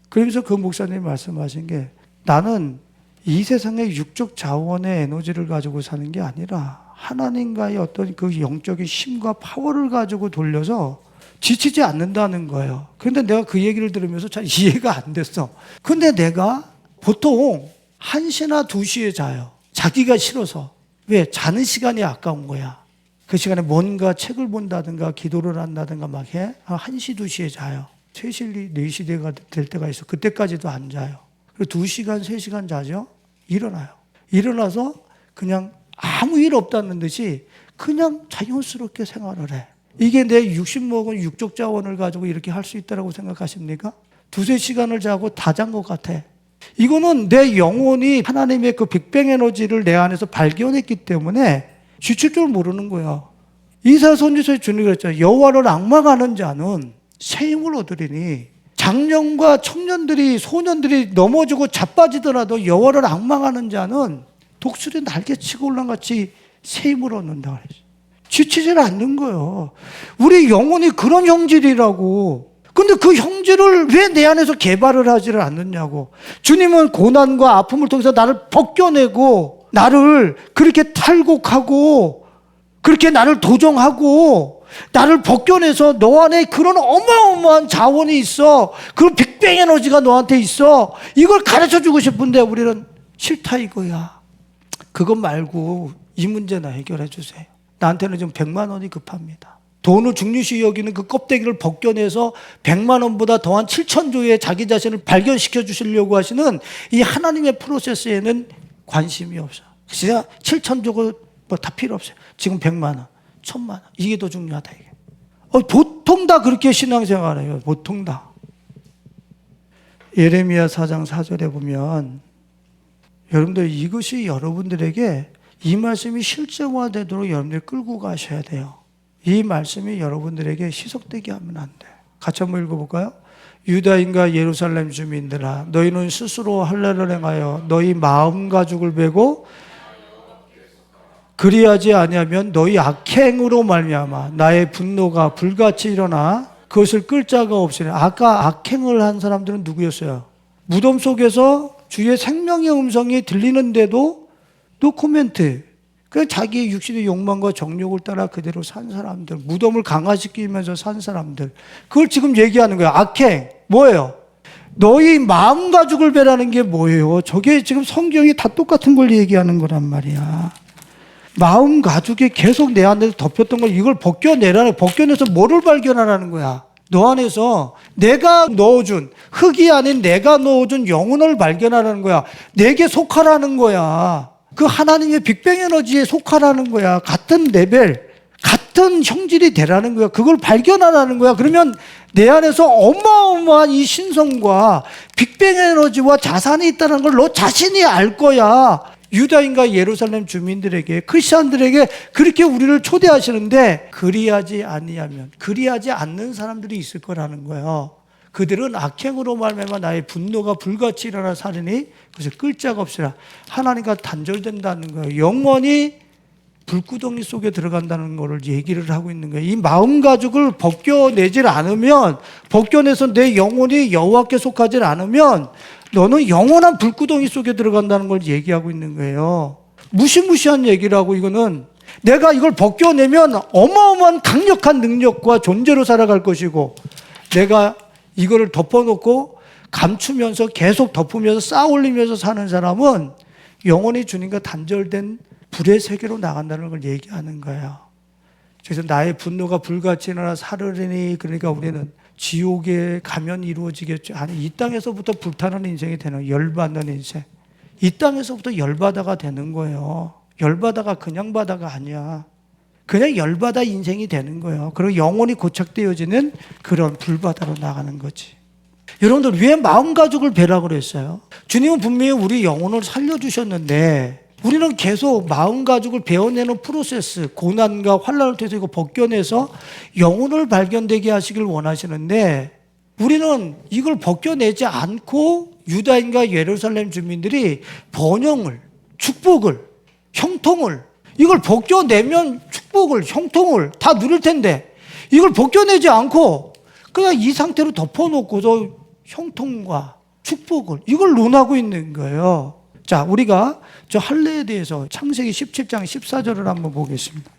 그러면서 그 목사님이 말씀하신 게, 나는 이 세상의 육적 자원의 에너지를 가지고 사는 게 아니라 하나님과의 어떤 그 영적인 힘과 파워를 가지고 돌려서 지치지 않는다는 거예요. 그런데 내가 그 얘기를 들으면서 잘 이해가 안 됐어. 근데 내가 보통 1시나 2시에 자요. 자기가 싫어서. 왜? 자는 시간이 아까운 거야. 그 시간에 뭔가 책을 본다든가 기도를 한다든가 막 해. 1시, 2시에 자요. 3시, 4시 될 때가 있어. 그때까지도 안 자요. 그리고 2시간, 3시간 자죠. 일어나요. 일어나서 그냥 아무 일 없다는 듯이 그냥 자연스럽게 생활을 해. 이게 내 육신 먹은 육적 자원을 가지고 이렇게 할 수 있다고 생각하십니까? 2-3시간을 자고 다 잔 것 같아. 이거는 내 영혼이 하나님의 그 빅뱅 에너지를 내 안에서 발견했기 때문에 지칠 줄 모르는 거야. 이사야 선지서에 주님이 그랬잖아요. 여호와를 앙망하는 자는 새 힘을 얻으리니, 장년과 청년들이, 소년들이 넘어지고 자빠지더라도 여호와를 앙망하는 자는 독수리 날개치고 올라간 같이 새 힘을 얻는다 그랬어요. 지치질 않는 거예요. 우리 영혼이 그런 형질이라고. 근데 그 형질을 왜 내 안에서 개발을 하지를 않느냐고. 주님은 고난과 아픔을 통해서 나를 벗겨내고 나를 그렇게 탈곡하고 그렇게 나를 도정하고 나를 벗겨내서 너 안에 그런 어마어마한 자원이 있어. 그런 빅뱅 에너지가 너한테 있어. 이걸 가르쳐주고 싶은데 우리는 싫다 이거야. 그것 말고 이 문제나 해결해 주세요. 나한테는 지금 100만 원이 급합니다. 돈을 중요시 여기는 그 껍데기를 벗겨내서 100만 원보다 더한 7천조의 자기 자신을 발견시켜 주시려고 하시는 이 하나님의 프로세스에는 관심이 없어요. 진짜 7천조가 뭐 다 필요 없어요. 지금 100만 원, 1000만 원 이게 더 중요하다 이게. 보통 다 그렇게 신앙생활해요. 보통 다. 예레미야 4장 4절에 보면 여러분들 이것이 여러분들에게 이 말씀이 실제화되도록 여러분들이 끌고 가셔야 돼요. 이 말씀이 여러분들에게 희석되게 하면 안 돼. 같이 한번 읽어볼까요? 유다인과 예루살렘 주민들아 너희는 스스로 할례를 행하여 너희 마음 가죽을 베고 그리하지 아니하면 너희 악행으로 말미암아 나의 분노가 불같이 일어나 그것을 끌 자가 없으니. 아까 악행을 한 사람들은 누구였어요? 무덤 속에서 주의 생명의 음성이 들리는데도 노코멘트. 그냥 자기의 육신의 욕망과 정욕을 따라 그대로 산 사람들, 무덤을 강화시키면서 산 사람들, 그걸 지금 얘기하는 거예요. 악행 뭐예요? 너희 마음 가죽을 베라는 게 뭐예요? 저게 지금 성경이 다 똑같은 걸 얘기하는 거란 말이야. 마음 가죽이 계속 내 안에서 덮였던 걸 이걸 벗겨내라는, 벗겨내서 뭐를 발견하라는 거야? 너 안에서 내가 넣어준, 흙이 아닌 내가 넣어준 영혼을 발견하라는 거야. 내게 속하라는 거야. 그 하나님의 빅뱅 에너지에 속하라는 거야. 같은 레벨, 같은 형질이 되라는 거야. 그걸 발견하라는 거야. 그러면 내 안에서 어마어마한 이 신성과 빅뱅 에너지와 자산이 있다는 걸 너 자신이 알 거야. 유다인과 예루살렘 주민들에게, 크리스천들에게 그렇게 우리를 초대하시는데 그리하지 아니하면, 그리하지 않는 사람들이 있을 거라는 거예요. 그들은 악행으로 말미암아 나의 분노가 불같이 일어나 살으니 그것을 끌 자가 없으라. 하나님과 단절된다는 거예요. 영원히 불구덩이 속에 들어간다는 것을 얘기를 하고 있는 거예요. 이 마음 가죽을 벗겨내질 않으면, 벗겨내서 내 영혼이 여호와께 속하지 않으면 너는 영원한 불구덩이 속에 들어간다는 걸 얘기하고 있는 거예요. 무시무시한 얘기라고. 이거는 내가 이걸 벗겨내면 어마어마한 강력한 능력과 존재로 살아갈 것이고, 내가 이거를 덮어놓고 감추면서 계속 덮으면서 쌓아올리면서 사는 사람은 영원히 주님과 단절된 불의 세계로 나간다는 걸 얘기하는 거예요. 그래서 나의 분노가 불같이 일어나 사르리니, 그러니까 우리는 지옥에 가면 이루어지겠죠. 아니, 이 땅에서부터 불타는 인생이 되는, 열받는 인생. 이 땅에서부터 열받아가 되는 거예요. 열받아가 그냥 바다가 아니야. 그냥 열받아 인생이 되는 거예요. 그리고 영혼이 고착되어지는 그런 불바다로 나가는 거지. 여러분들 왜 마음 가죽을 베라고 그랬어요? 주님은 분명히 우리 영혼을 살려주셨는데 우리는 계속 마음 가죽을 베어내는 프로세스, 고난과 환난을 통해서 이거 벗겨내서 영혼을 발견되게 하시길 원하시는데 우리는 이걸 벗겨내지 않고 유다인과 예루살렘 주민들이 번영을, 축복을, 형통을, 이걸 벗겨내면 축복을, 형통을 다 누릴 텐데 이걸 벗겨내지 않고 그냥 이 상태로 덮어놓고서 형통과 축복을, 이걸 논하고 있는 거예요. 자, 우리가 저 할례에 대해서 창세기 17장 14절을 한번 보겠습니다.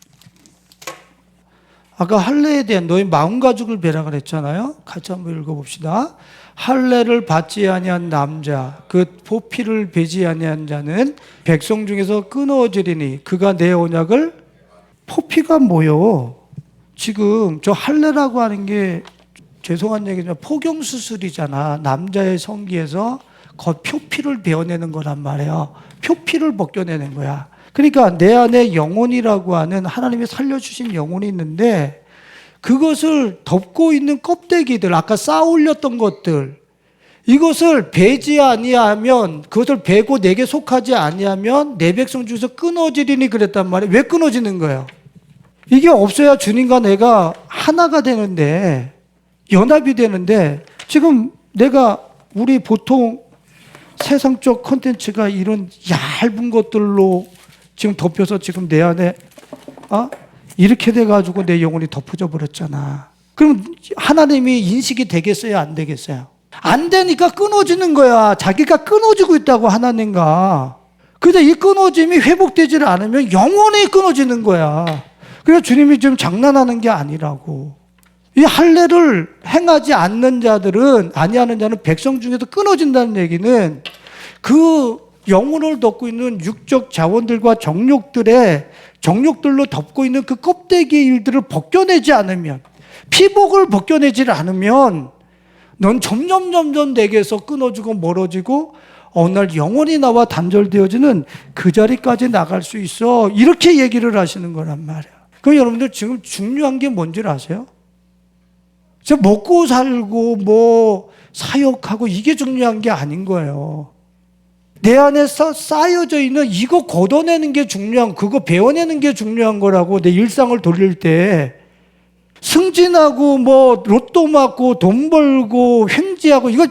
아까 할례에 대한 너희 마음 가죽을 베라 그랬잖아요. 같이 한번 읽어봅시다. 할례를 받지 아니한 남자, 그 보피를 베지 아니한 자는 백성 중에서 끊어지리니 그가 내 언약을, 포피가 뭐요? 지금 저 할례라고 하는 게 죄송한 얘기지만 포경수술이잖아. 남자의 성기에서 겉 표피를 베어내는 거란 말이에요. 표피를 벗겨내는 거야. 그러니까 내 안에 영혼이라고 하는 하나님이 살려주신 영혼이 있는데 그것을 덮고 있는 껍데기들, 아까 쌓아 올렸던 것들, 이것을 베지 아니하면, 그것을 베고 내게 속하지 아니하면 내 백성 중에서 끊어지리니 그랬단 말이에요. 왜 끊어지는 거예요? 이게 없어야 주님과 내가 하나가 되는데, 연합이 되는데, 지금 내가 우리 보통 세상적 콘텐츠가 이런 얇은 것들로 지금 덮여서 지금 내 안에 이렇게 돼가지고 내 영혼이 덮어져 버렸잖아. 그럼 하나님이 인식이 되겠어요? 안 되겠어요? 안 되니까 끊어지는 거야. 자기가 끊어지고 있다고, 하나님과. 근데 이 끊어짐이 회복되지 않으면 영원히 끊어지는 거야. 그래서 주님이 지금 장난하는 게 아니라고. 이 할례를 행하지 않는 자들은, 아니하는 자는 백성 중에서 끊어진다는 얘기는 그 영혼을 덮고 있는 육적 자원들과 정욕들로 덮고 있는 그 껍데기 일들을 벗겨내지 않으면, 피복을 벗겨내지 않으면 넌 점점 내게서 끊어지고 멀어지고 어느 날 영원히 나와 단절되어지는 그 자리까지 나갈 수 있어. 이렇게 얘기를 하시는 거란 말이야. 그럼 여러분들 지금 중요한 게 뭔지 아세요? 진짜 먹고 살고 뭐 사역하고 이게 중요한 게 아닌 거예요. 내 안에서 쌓여져 있는 이거 걷어내는 게 중요한, 그거 배워내는 게 중요한 거라고. 내 일상을 돌릴 때 승진하고 뭐 로또 맞고 돈 벌고 횡재하고 이거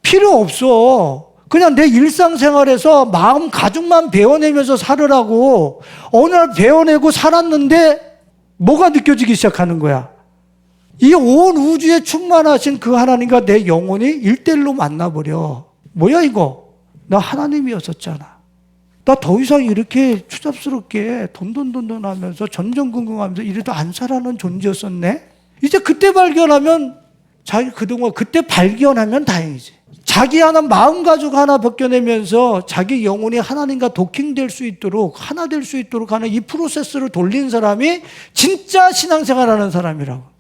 필요 없어. 그냥 내 일상생활에서 마음 가죽만 배워내면서 살으라고. 어느 날 배워내고 살았는데 뭐가 느껴지기 시작하는 거야? 이 온 우주에 충만하신 그 하나님과 내 영혼이 일대일로 만나버려. 뭐야 이거? 나 하나님이었었잖아. 나 더 이상 이렇게 추잡스럽게 돈돈 하면서 전전긍긍하면서 이래도 안 살아는 존재였었네. 이제 그때 발견하면, 자기 그동안 그때 발견하면 다행이지. 자기 하나 마음 가죽 하나 벗겨내면서 자기 영혼이 하나님과 도킹될 수 있도록, 하나 될 수 있도록 하는 이 프로세스를 돌린 사람이 진짜 신앙생활하는 사람이라고.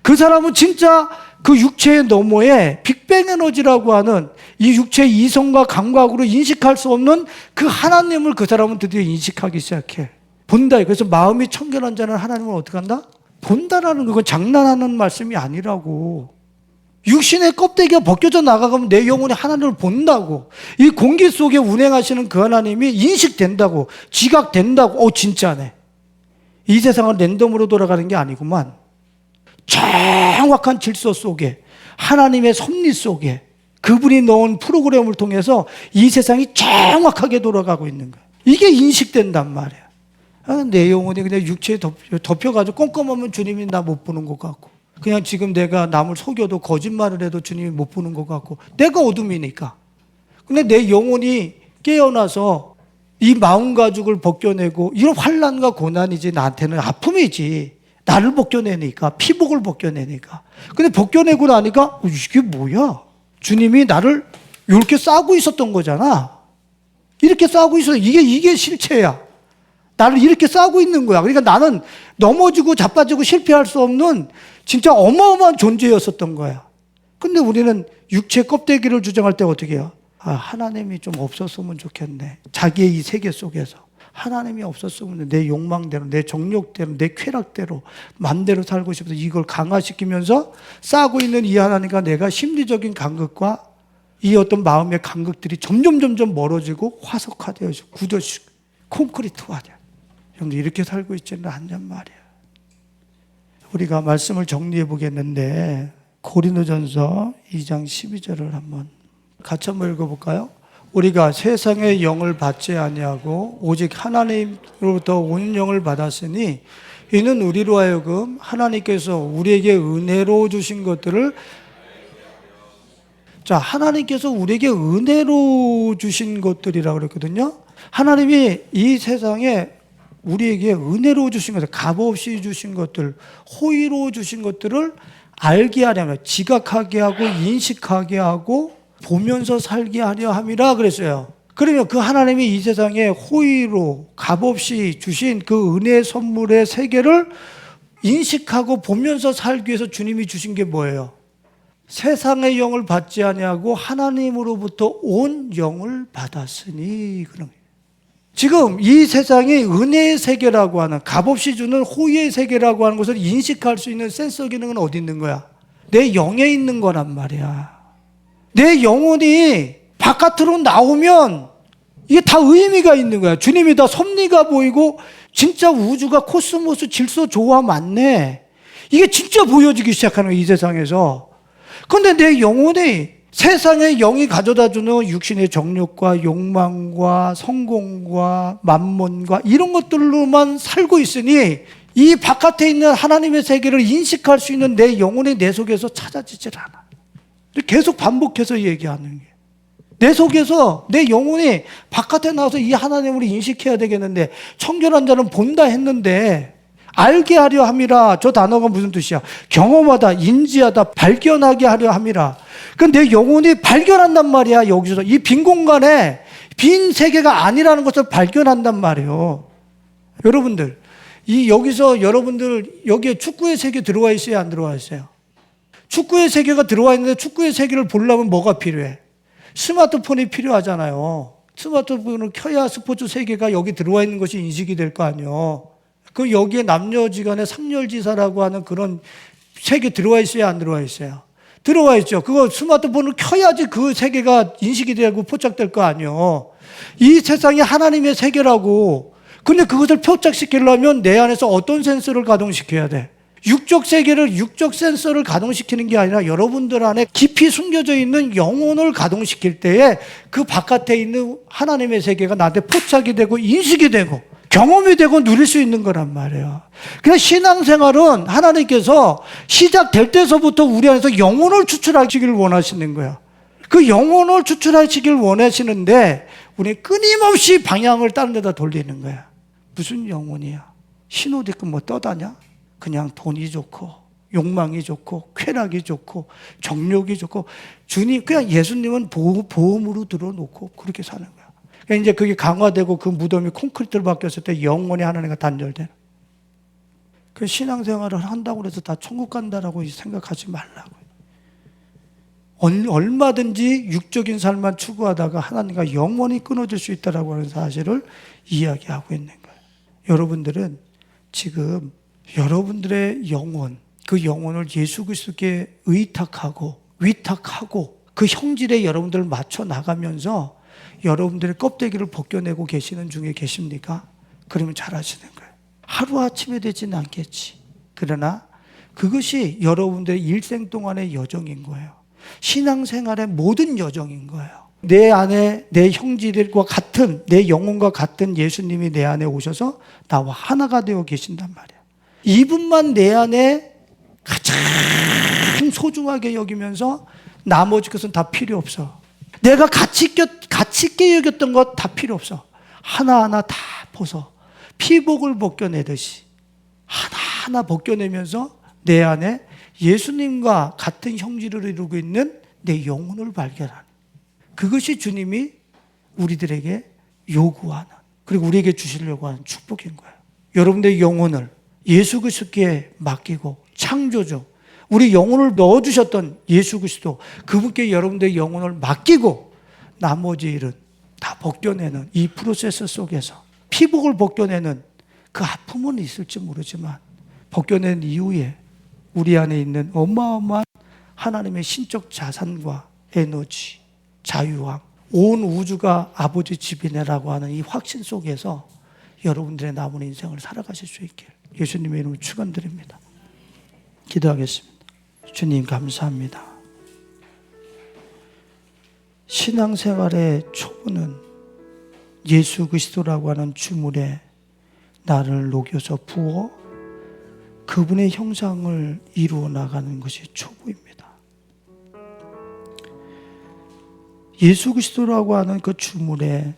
그 사람은 진짜 그 육체의 너머에 빅뱅 에너지라고 하는 이 육체의 이성과 감각으로 인식할 수 없는 그 하나님을 그 사람은 드디어 인식하기 시작해. 본다. 그래서 마음이 청결한 자는 하나님을 어떻게 한다? 본다라는 건 장난하는 말씀이 아니라고. 육신의 껍데기가 벗겨져 나가면 내 영혼이 하나님을 본다고. 이 공기 속에 운행하시는 그 하나님이 인식된다고. 지각된다고. 진짜네. 이 세상은 랜덤으로 돌아가는 게 아니구만. 정확한 질서 속에, 하나님의 섭리 속에 그분이 넣은 프로그램을 통해서 이 세상이 정확하게 돌아가고 있는 거야. 이게 인식된단 말이야. 내 영혼이 그냥 육체에 덮여가지고 꼼꼼하면 주님이 나 못 보는 것 같고, 그냥 지금 내가 남을 속여도 거짓말을 해도 주님이 못 보는 것 같고, 내가 어둠이니까. 근데 내 영혼이 깨어나서 이 마음 가죽을 벗겨내고, 이런 환난과 고난이지 나한테는 아픔이지. 나를 벗겨내니까, 피복을 벗겨내니까. 근데 벗겨내고 나니까 이게 뭐야? 주님이 나를 이렇게 싸고 있었던 거잖아. 이렇게 싸고 있어. 이게 실체야. 나를 이렇게 싸고 있는 거야. 그러니까 나는 넘어지고 자빠지고 실패할 수 없는 진짜 어마어마한 존재였었던 거야. 근데 우리는 육체 껍데기를 주장할 때 어떻게 해요? 하나님이 좀 없었으면 좋겠네. 자기의 이 세계 속에서. 하나님이 없었으면 내 욕망대로, 내 정욕대로, 내 쾌락대로 맘대로 살고 싶어서 이걸 강화시키면서 싸고 있는 이 하나님과 내가 심리적인 간극과 이 어떤 마음의 간극들이 점점 멀어지고 화석화되어지고 굳어지고 콘크리트화돼. 형들 이렇게 살고 있지는 않냔 말이야. 우리가 말씀을 정리해 보겠는데 고린도전서 2장 12절을 한번 같이 한번 읽어볼까요? 우리가 세상의 영을 받지 아니하고 오직 하나님으로부터 온 영을 받았으니 이는 우리로 하여금 하나님께서 우리에게 은혜로 주신 것들을, 자, 하나님께서 우리에게 은혜로 주신 것들이라고 그랬거든요. 하나님이 이 세상에 우리에게 은혜로 주신 것들, 값없이 주신 것들, 호의로 주신 것들을 알게 하려면, 지각하게 하고 인식하게 하고 보면서 살게 하려 함이라 그랬어요. 그러면 그 하나님이 이 세상에 호의로 값없이 주신 그 은혜의 선물의 세계를 인식하고 보면서 살기 위해서 주님이 주신 게 뭐예요? 세상의 영을 받지 아니하고 하나님으로부터 온 영을 받았으니. 그런 거예요. 지금 이 세상이 은혜의 세계라고 하는, 값없이 주는 호의의 세계라고 하는 것을 인식할 수 있는 센서 기능은 어디 있는 거야? 내 영에 있는 거란 말이야. 내 영혼이 바깥으로 나오면 이게 다 의미가 있는 거야. 주님이 다 섭리가 보이고 진짜 우주가 코스모스 질서 조화 맞네. 이게 진짜 보여지기 시작하는 거야, 이 세상에서. 그런데 내 영혼이 세상의 영이 가져다주는 육신의 정욕과 욕망과 성공과 만몬과 이런 것들로만 살고 있으니 이 바깥에 있는 하나님의 세계를 인식할 수 있는 내 영혼이 내 속에서 찾아지질 않아. 계속 반복해서 얘기하는 게, 내 속에서 내 영혼이 바깥에 나와서 이 하나님을 인식해야 되겠는데, 청결한 자는 본다 했는데 알게 하려 함이라. 저 단어가 무슨 뜻이야? 경험하다, 인지하다, 발견하게 하려 함이라. 그런데 내 영혼이 발견한단 말이야. 여기서 이 빈 공간에 빈 세계가 아니라는 것을 발견한단 말이에요. 여러분들, 여기서 여러분들 여기에 축구의 세계 들어와 있어요, 안 들어와 있어요? 축구의 세계가 들어와 있는데 축구의 세계를 보려면 뭐가 필요해? 스마트폰이 필요하잖아요. 스마트폰을 켜야 스포츠 세계가 여기 들어와 있는 것이 인식이 될 거 아니에요. 그 여기에 남녀지간의 삼열지사라고 하는 그런 세계 들어와 있어요, 안 들어와 있어요? 들어와 있죠. 그거 스마트폰을 켜야지 그 세계가 인식이 되고 포착될 거 아니에요. 이 세상이 하나님의 세계라고. 근데 그것을 포착시키려면 내 안에서 어떤 센서를 가동시켜야 돼? 육적 세계를, 육적 센서를 가동시키는 게 아니라 여러분들 안에 깊이 숨겨져 있는 영혼을 가동시킬 때에 그 바깥에 있는 하나님의 세계가 나한테 포착이 되고 인식이 되고 경험이 되고 누릴 수 있는 거란 말이에요. 그래서 신앙생활은 하나님께서 시작될 때서부터 우리 안에서 영혼을 추출하시길 원하시는 거예요. 그 영혼을 추출하시길 원하시는데 우리 끊임없이 방향을 다른 데다 돌리는 거야. 무슨 영혼이야? 신호 듣고 뭐 떠다냐? 그냥 돈이 좋고 욕망이 좋고 쾌락이 좋고 정욕이 좋고 주님 그냥 예수님은 보험으로 들어놓고 그렇게 사는 거야. 그러니까 이제 그게 강화되고 그 무덤이 콘크리트로 바뀌었을 때 영혼이 하나님과 단절되는. 그 신앙생활을 한다고 해서 다 천국 간다라고 생각하지 말라고. 얼마든지 육적인 삶만 추구하다가 하나님과 영원히 끊어질 수 있다라고 하는 사실을 이야기하고 있는 거예요. 여러분들은 지금 여러분들의 영혼, 그 영혼을 예수 그리스도께 의탁하고 위탁하고 그 형질에 여러분들을 맞춰 나가면서 여러분들의 껍데기를 벗겨내고 계시는 중에 계십니까? 그러면 잘하시는 거예요. 하루아침에 되지는 않겠지. 그러나 그것이 여러분들의 일생 동안의 여정인 거예요. 신앙생활의 모든 여정인 거예요. 내 안에 내 형제들과 같은 내 영혼과 같은 예수님이 내 안에 오셔서 나와 하나가 되어 계신단 말이야. 이분만 내 안에 가장 소중하게 여기면서 나머지 것은 다 필요 없어. 내가 가치 있게 여겼던 것 다 필요 없어. 하나하나 다 벗어. 피복을 벗겨내듯이 하나하나 벗겨내면서 내 안에 예수님과 같은 형질을 이루고 있는 내 영혼을 발견하는, 그것이 주님이 우리들에게 요구하는, 그리고 우리에게 주시려고 하는 축복인 거예요. 여러분들의 영혼을 예수 그리스도께 맡기고, 창조주, 우리 영혼을 넣어주셨던 예수 그리스도, 그분께 여러분들의 영혼을 맡기고 나머지 일은 다 벗겨내는 이 프로세스 속에서 피복을 벗겨내는 그 아픔은 있을지 모르지만 벗겨낸 이후에 우리 안에 있는 어마어마한 하나님의 신적 자산과 에너지, 자유함, 온 우주가 아버지 집이네라고 하는 이 확신 속에서 여러분들의 남은 인생을 살아가실 수 있길 예수님의 이름으로 축원드립니다. 기도하겠습니다. 주님 감사합니다. 신앙생활의 초보는 예수 그리스도라고 하는 주물에 나를 녹여서 부어 그분의 형상을 이루어 나가는 것이 초보입니다. 예수 그리스도라고 하는 그 주물에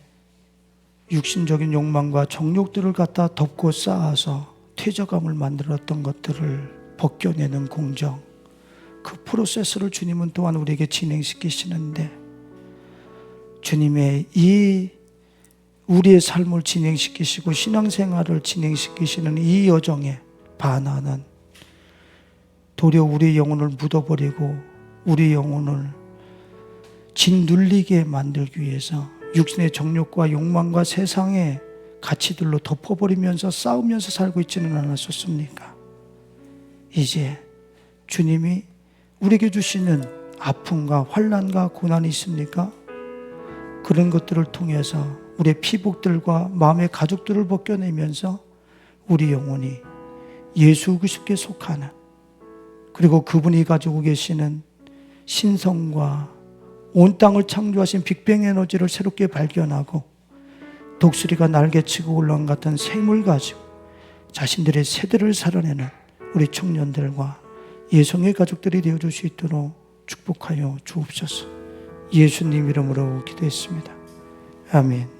육신적인 욕망과 정욕들을 갖다 덮고 쌓아서 퇴적감을 만들었던 것들을 벗겨내는 공정, 그 프로세스를 주님은 또한 우리에게 진행시키시는데, 주님의 이 우리의 삶을 진행시키시고 신앙생활을 진행시키시는 이 여정에 반하는, 도리어 우리의 영혼을 묻어버리고 우리의 영혼을 짓눌리게 만들기 위해서 육신의 정욕과 욕망과 세상의 가치들로 덮어버리면서 싸우면서 살고 있지는 않았었습니까? 이제 주님이 우리에게 주시는 아픔과 환난과 고난이 있습니까? 그런 것들을 통해서 우리의 피복들과 마음의 가죽들을 벗겨내면서 우리 영혼이 예수 그리스도께 속하는, 그리고 그분이 가지고 계시는 신성과 온 땅을 창조하신 빅뱅 에너지를 새롭게 발견하고 독수리가 날개치고 올라온 같은 샘을 가지고 자신들의 세대를 살아내는 우리 청년들과 예성의 가족들이 되어줄 수 있도록 축복하여 주옵소서. 예수님 이름으로 기도했습니다. 아멘.